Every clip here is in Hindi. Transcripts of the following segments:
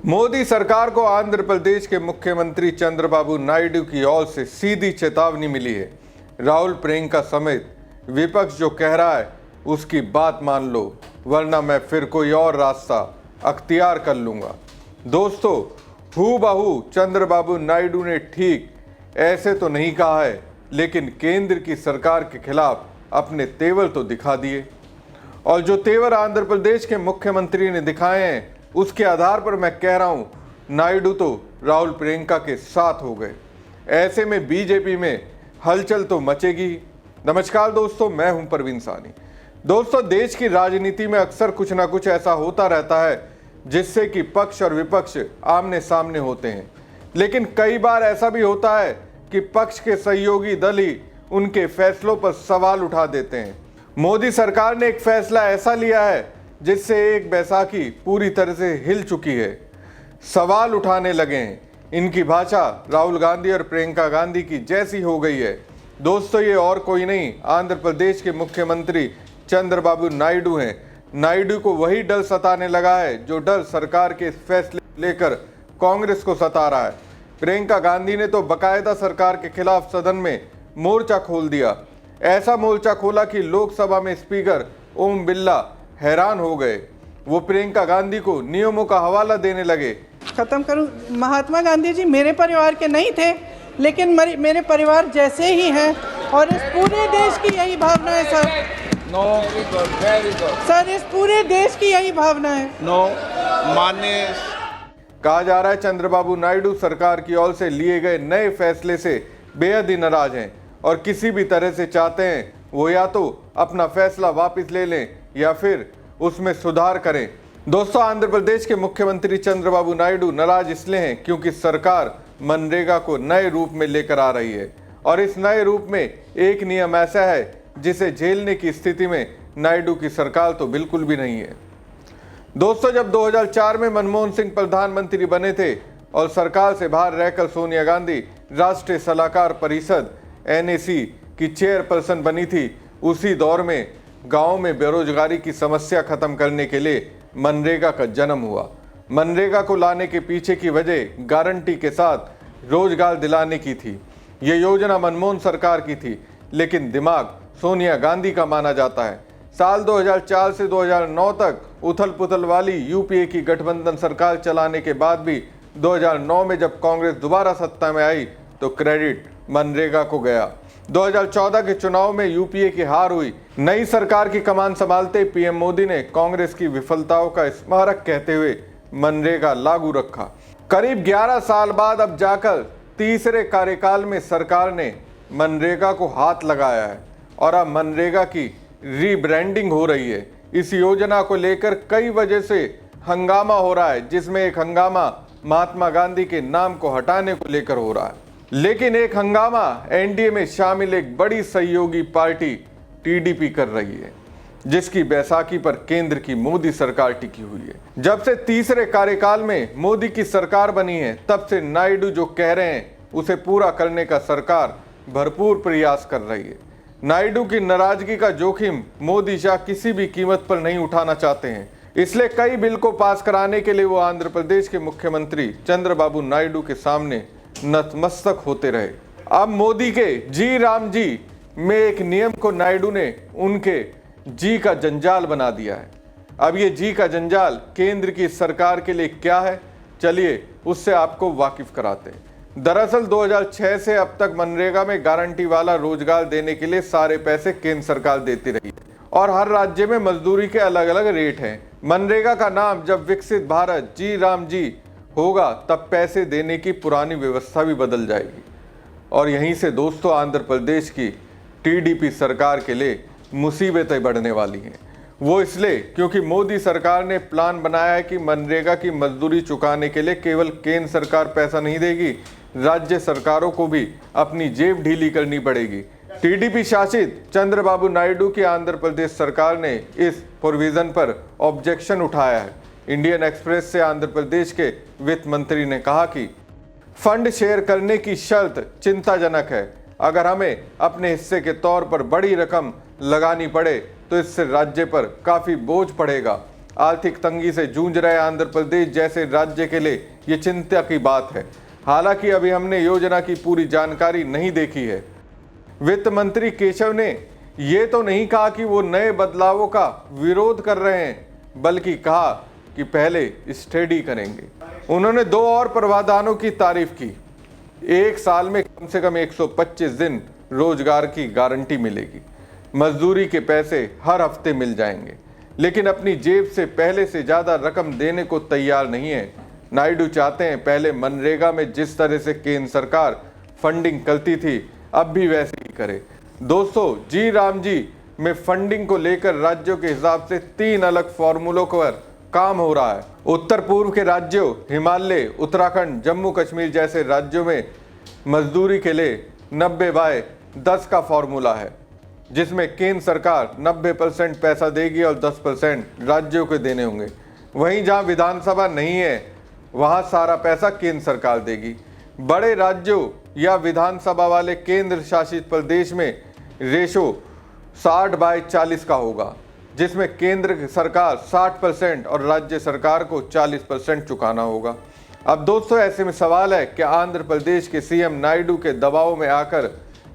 मोदी सरकार को आंध्र प्रदेश के मुख्यमंत्री चंद्रबाबू नायडू की ओर से सीधी चेतावनी मिली है। राहुल प्रियंका समेत विपक्ष जो कह रहा है उसकी बात मान लो, वरना मैं फिर कोई और रास्ता अख्तियार कर लूंगा। दोस्तों, हूबहू चंद्रबाबू नायडू ने ठीक ऐसे तो नहीं कहा है, लेकिन केंद्र की सरकार के खिलाफ अपने तेवर तो दिखा दिए। और जो तेवर आंध्र प्रदेश के मुख्यमंत्री ने दिखाए हैं, उसके आधार पर मैं कह रहा हूं, नायडू तो राहुल प्रियंका के साथ हो गए। ऐसे में बीजेपी में हलचल तो मचेगी। नमस्कार दोस्तों, मैं हूं परवीन सानी। दोस्तों, देश की राजनीति में अक्सर कुछ ना कुछ ऐसा होता रहता है जिससे कि पक्ष और विपक्ष आमने सामने होते हैं, लेकिन कई बार ऐसा भी होता है कि पक्ष के सहयोगी दल ही उनके फैसलों पर सवाल उठा देते हैं। मोदी सरकार ने एक फैसला ऐसा लिया है जिससे एक बैसाखी पूरी तरह से हिल चुकी है। सवाल उठाने लगे हैं। इनकी भाषा राहुल गांधी और प्रियंका गांधी की जैसी हो गई है। दोस्तों, ये और कोई नहीं, आंध्र प्रदेश के मुख्यमंत्री चंद्रबाबू नायडू हैं। नायडू को वही डर सताने लगा है जो डर सरकार के फैसले लेकर कांग्रेस को सता रहा है। प्रियंका गांधी ने तो बाकायदा सरकार के खिलाफ सदन में मोर्चा खोल दिया। ऐसा मोर्चा खोला कि लोकसभा में स्पीकर ओम बिरला हैरान हो गए। वो प्रियंका गांधी को नियमों का हवाला देने लगे। खत्म करूं, महात्मा गांधी जी मेरे परिवार के नहीं थे, लेकिन मेरे परिवार जैसे ही हैं और इस पूरे देश की यही भावना है sir. No, very good sir, इस पूरे देश की यही भावना है। नो, माननीय कहा जा रहा है चंद्रबाबू नायडू सरकार की ओर से लिए गए नए फैसले से बेहद ही नाराज हैं और किसी भी तरह से चाहते हैं वो या तो अपना फैसला वापस ले लें या फिर उसमें सुधार करें। दोस्तों, आंध्र प्रदेश के मुख्यमंत्री चंद्रबाबू नायडू नाराज इसलिए हैं क्योंकि सरकार मनरेगा को नए रूप में लेकर आ रही है और इस नए रूप में एक नियम ऐसा है जिसे झेलने की स्थिति में नायडू की सरकार तो बिल्कुल भी नहीं है। दोस्तों, जब 2004 में मनमोहन सिंह प्रधानमंत्री बने थे और सरकार से बाहर रहकर सोनिया गांधी राष्ट्रीय सलाहकार परिषद NAC की चेयरपर्सन बनी थी, उसी दौर में गांव में बेरोजगारी की समस्या खत्म करने के लिए मनरेगा का जन्म हुआ। मनरेगा को लाने के पीछे की वजह गारंटी के साथ रोजगार दिलाने की थी। ये योजना मनमोहन सरकार की थी, लेकिन दिमाग सोनिया गांधी का माना जाता है। साल 2004 से 2009 तक उथल पुथल वाली यूपीए की गठबंधन सरकार चलाने के बाद भी 2009 में जब कांग्रेस दोबारा सत्ता में आई तो क्रेडिट मनरेगा को गया। 2014 के चुनाव में यूपीए की हार हुई। नई सरकार की कमान संभालते पीएम मोदी ने कांग्रेस की विफलताओं का स्मारक कहते हुए मनरेगा लागू रखा। करीब 11 साल बाद अब जाकर तीसरे कार्यकाल में सरकार ने मनरेगा को हाथ लगाया है और अब मनरेगा की रीब्रांडिंग हो रही है। इस योजना को लेकर कई वजह से हंगामा हो रहा है, जिसमें एक हंगामा महात्मा गांधी के नाम को हटाने को लेकर हो रहा है, लेकिन एक हंगामा एनडीए में शामिल एक बड़ी सहयोगी पार्टी टीडीपी कर रही है, जिसकी बैसाखी पर केंद्र की मोदी सरकार टिकी हुई है। जब से तीसरे कार्यकाल में मोदी की सरकार बनी है, तब से नायडू जो कह रहे हैं उसे पूरा करने का सरकार भरपूर प्रयास कर रही है। नायडू की नाराजगी का जोखिम मोदी शाह किसी भी कीमत पर नहीं उठाना चाहते हैं, इसलिए कई बिल को पास कराने के लिए वो आंध्र प्रदेश के मुख्यमंत्री चंद्रबाबू नायडू के सामने नतमस्तक होते रहे। अब मोदी के जी राम जी में एक नियम को नायडू ने उनके जी का जंजाल बना दिया है। अब ये जी का जंजाल केंद्र की सरकार के लिए क्या है, चलिए उससे आपको वाकिफ कराते हैं। दरअसल 2006 से अब तक मनरेगा में गारंटी वाला रोजगार देने के लिए सारे पैसे केंद्र सरकार देती रही है और हर राज्य में मजदूरी के अलग अलग रेट हैं। मनरेगा का नाम जब विकसित भारत जी राम जी होगा, तब पैसे देने की पुरानी व्यवस्था भी बदल जाएगी और यहीं से दोस्तों आंध्र प्रदेश की टीडीपी सरकार के लिए मुसीबतें बढ़ने वाली हैं। वो इसलिए क्योंकि मोदी सरकार ने प्लान बनाया है कि मनरेगा की मजदूरी चुकाने के लिए केवल केंद्र सरकार पैसा नहीं देगी, राज्य सरकारों को भी अपनी जेब ढीली करनी पड़ेगी। टीडीपी शासित चंद्रबाबू नायडू की आंध्र प्रदेश सरकार ने इस प्रोविजन पर ऑब्जेक्शन उठाया है। इंडियन एक्सप्रेस से आंध्र प्रदेश के वित्त मंत्री ने कहा कि फंड शेयर करने की शर्त चिंताजनक है। अगर हमें अपने हिस्से के तौर पर बड़ी रकम लगानी पड़े तो इससे राज्य पर काफ़ी बोझ पड़ेगा। आर्थिक तंगी से जूझ रहे आंध्र प्रदेश जैसे राज्य के लिए ये चिंता की बात है। हालांकि अभी हमने योजना की पूरी जानकारी नहीं देखी है। वित्त मंत्री केशव ने ये तो नहीं कहा कि वो नए बदलावों का विरोध कर रहे हैं, बल्कि कहा कि पहले स्टडी करेंगे। उन्होंने 2 और प्रावधानों की तारीफ की। 1 साल में कम से कम 125 दिन रोजगार की गारंटी मिलेगी, मजदूरी के पैसे हर हफ्ते मिल जाएंगे, लेकिन अपनी जेब से पहले से ज्यादा रकम देने को तैयार नहीं है। नायडू चाहते हैं पहले मनरेगा में जिस तरह से केंद्र सरकार फंडिंग करती थी अब भी वैसे ही करे। दोस्तों, जी राम जी में फंडिंग को लेकर राज्यों के हिसाब से 3 अलग फॉर्मूलों पर काम हो रहा है। उत्तर पूर्व के राज्यों हिमालय, उत्तराखंड, जम्मू कश्मीर जैसे राज्यों में मजदूरी के लिए 90/10 का फॉर्मूला है, जिसमें केंद्र सरकार 90% पैसा देगी और 10% राज्यों को देने होंगे। वहीं जहां विधानसभा नहीं है वहां सारा पैसा केंद्र सरकार देगी। बड़े राज्यों या विधानसभा वाले केंद्र शासित प्रदेश में रेशो 60/40 का होगा, जिसमें केंद्र सरकार 60% और राज्य सरकार को 40% चुकाना होगा। अब दोस्तों, ऐसे में सवाल है कि आंध्र प्रदेश के सीएम नायडू के दबाव में आकर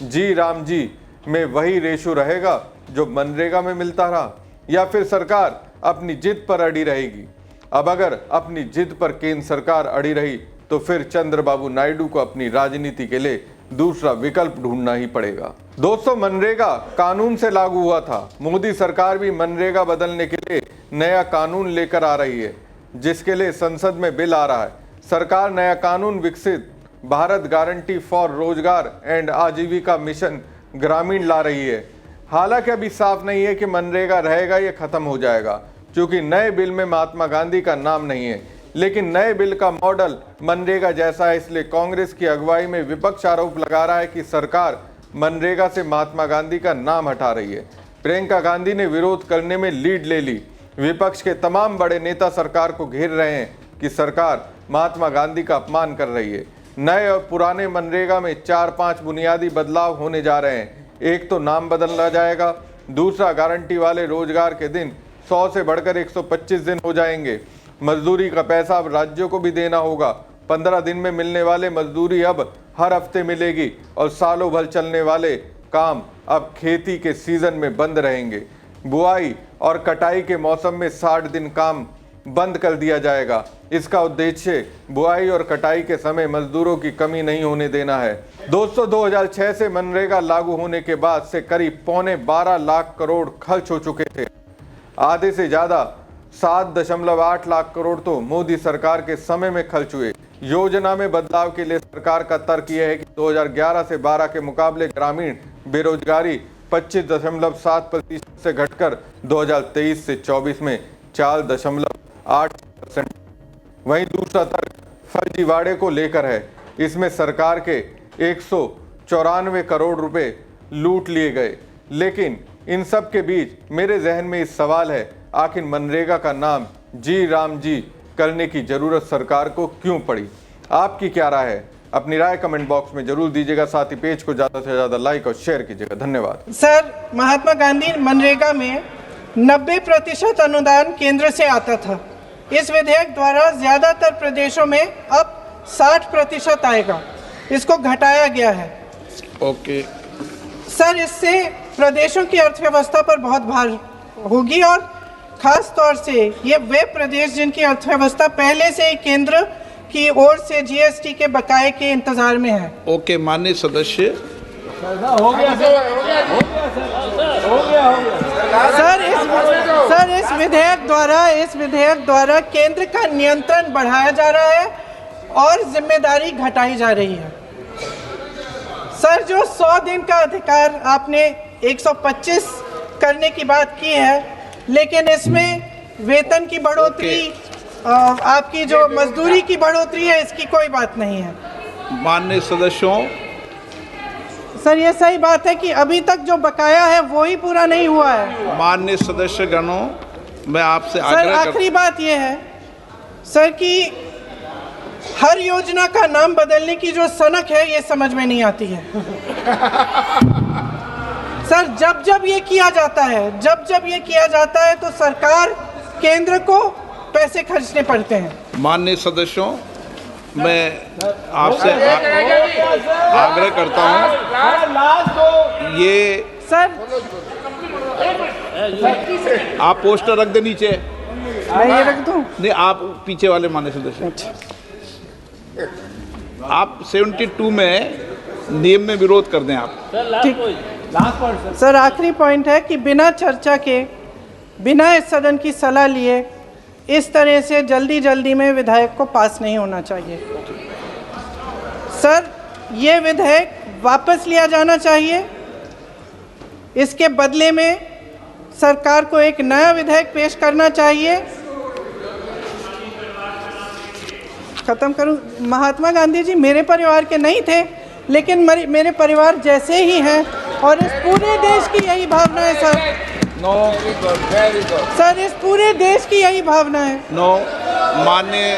जी राम जी में वही रेशो रहेगा जो मनरेगा में मिलता रहा, या फिर सरकार अपनी जिद पर अड़ी रहेगी। अब अगर अपनी जिद पर केंद्र सरकार अड़ी रही तो फिर चंद्रबाबू नायडू को अपनी राजनीति के लिए दूसरा विकल्प ढूंढना ही पड़ेगा। दोस्तों, मनरेगा कानून से लागू हुआ था। मोदी सरकार भी मनरेगा बदलने के लिए नया कानून लेकर आ रही है, जिसके लिए संसद में बिल आ रहा है। सरकार नया कानून विकसित भारत गारंटी फॉर रोजगार एंड आजीविका मिशन ग्रामीण ला रही है। हालांकि अभी साफ नहीं है कि मनरेगा रहेगा या खत्म हो जाएगा, क्योंकि नए बिल में महात्मा गांधी का नाम नहीं है। लेकिन नए बिल का मॉडल मनरेगा जैसा है, इसलिए कांग्रेस की अगुवाई में विपक्ष आरोप लगा रहा है कि सरकार मनरेगा से महात्मा गांधी का नाम हटा रही है। प्रियंका गांधी ने विरोध करने में लीड ले ली। विपक्ष के तमाम बड़े नेता सरकार को घेर रहे हैं कि सरकार महात्मा गांधी का अपमान कर रही है। नए और पुराने मनरेगा में 4-5 बुनियादी बदलाव होने जा रहे हैं। एक तो नाम बदला जाएगा, दूसरा गारंटी वाले रोजगार के दिन 100 से बढ़कर 125 दिन हो जाएंगे। मजदूरी का पैसा अब राज्यों को भी देना होगा। 15 दिन में मिलने वाले मजदूरी अब हर हफ्ते मिलेगी और सालों भर चलने वाले काम अब खेती के सीजन में बंद रहेंगे। बुआई और कटाई के मौसम में 60 दिन काम बंद कर दिया जाएगा। इसका उद्देश्य बुआई और कटाई के समय मजदूरों की कमी नहीं होने देना है। दोस्तों, 2006 से मनरेगा लागू होने के बाद से करीब 12.25 लाख करोड़ खर्च हो चुके थे। आधे से ज्यादा 7.8 लाख करोड़ तो मोदी सरकार के समय में खर्च हुए। योजना में बदलाव के लिए सरकार का तर्क यह है कि 2011 से 12 के मुकाबले ग्रामीण बेरोजगारी 25.7% से घटकर 2023 से 24 में 4.8%। वहीं दूसरा तर्क फर्जीवाड़े को लेकर है। इसमें सरकार के 194 करोड़ रुपए लूट लिए गए। लेकिन इन सब के बीच मेरे जहन में इस सवाल है, आखिर मनरेगा का नाम जी राम जी करने की जरूरत सरकार को क्यों पड़ी? आपकी क्या राय है? अपनी राय कमेंट बॉक्स में जरूर दीजिएगा। साथ ही पेज को ज्यादा से ज्यादा लाइक और शेयर कीजिएगा। धन्यवाद। सर, महात्मा गांधी मनरेगा में 90% अनुदान केंद्र से आता था। इस विधेयक द्वारा ज्यादातर प्रदेशों में अब 60% आएगा। इसको घटाया गया है। ओके सर, इससे प्रदेशों की अर्थव्यवस्था पर बहुत भार होगी और खास तौर से ये वे प्रदेश जिनकी अर्थव्यवस्था पहले से ही केंद्र की ओर से जीएसटी के बकाये के इंतजार में है। ओके, माननीय सदस्य। सर, इस विधेयक द्वारा केंद्र का नियंत्रण बढ़ाया जा रहा है और जिम्मेदारी घटाई जा रही है। सर, जो 100 दिन का अधिकार आपने 125 करने की बात की है, लेकिन इसमें वेतन की बढ़ोतरी, आपकी जो मजदूरी की बढ़ोतरी है, इसकी कोई बात नहीं है। माननीय सदस्यों। सर, ये सही बात है कि अभी तक जो बकाया है वो ही पूरा नहीं हुआ है। माननीय सदस्य गणों, मैं आपसे सर, आखिरी बात ये है सर कि हर योजना का नाम बदलने की जो सनक है ये समझ में नहीं आती है। सर, जब जब ये किया जाता है तो सरकार केंद्र को पैसे खर्चने पड़ते हैं। माननीय सदस्यों, मैं आपसे आग्रह करता हूं, ये सर आप पोस्टर रख दे नीचे। मैं ये रख दूं? नहीं, आप पीछे वाले माननीय सदस्य, आप 72 में नियम में विरोध कर दें आप। ठीक। सर आखिरी पॉइंट है कि बिना चर्चा के, बिना इस सदन की सलाह लिए इस तरह से जल्दी में विधेयक को पास नहीं होना चाहिए। सर ये विधेयक वापस लिया जाना चाहिए। इसके बदले में सरकार को एक नया विधेयक पेश करना चाहिए। खत्म करूं? महात्मा गांधी जी मेरे परिवार के नहीं थे, लेकिन मेरे परिवार जैसे ही हैं और इस पूरे देश की यही भावना है सर। नो, सर इस पूरे देश की यही भावना है। नो, माननीय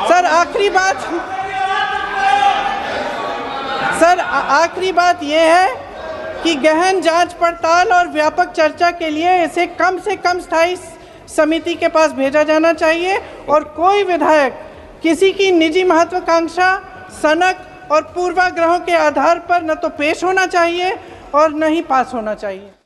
सर आखिरी बात, सर आखिरी बात यह है कि गहन जांच पड़ताल और व्यापक चर्चा के लिए इसे कम से कम स्थायी समिति के पास भेजा जाना चाहिए और कोई विधायक किसी की निजी महत्वाकांक्षा, सनक और पूर्वाग्रहों के आधार पर न तो पेश होना चाहिए और न ही पास होना चाहिए।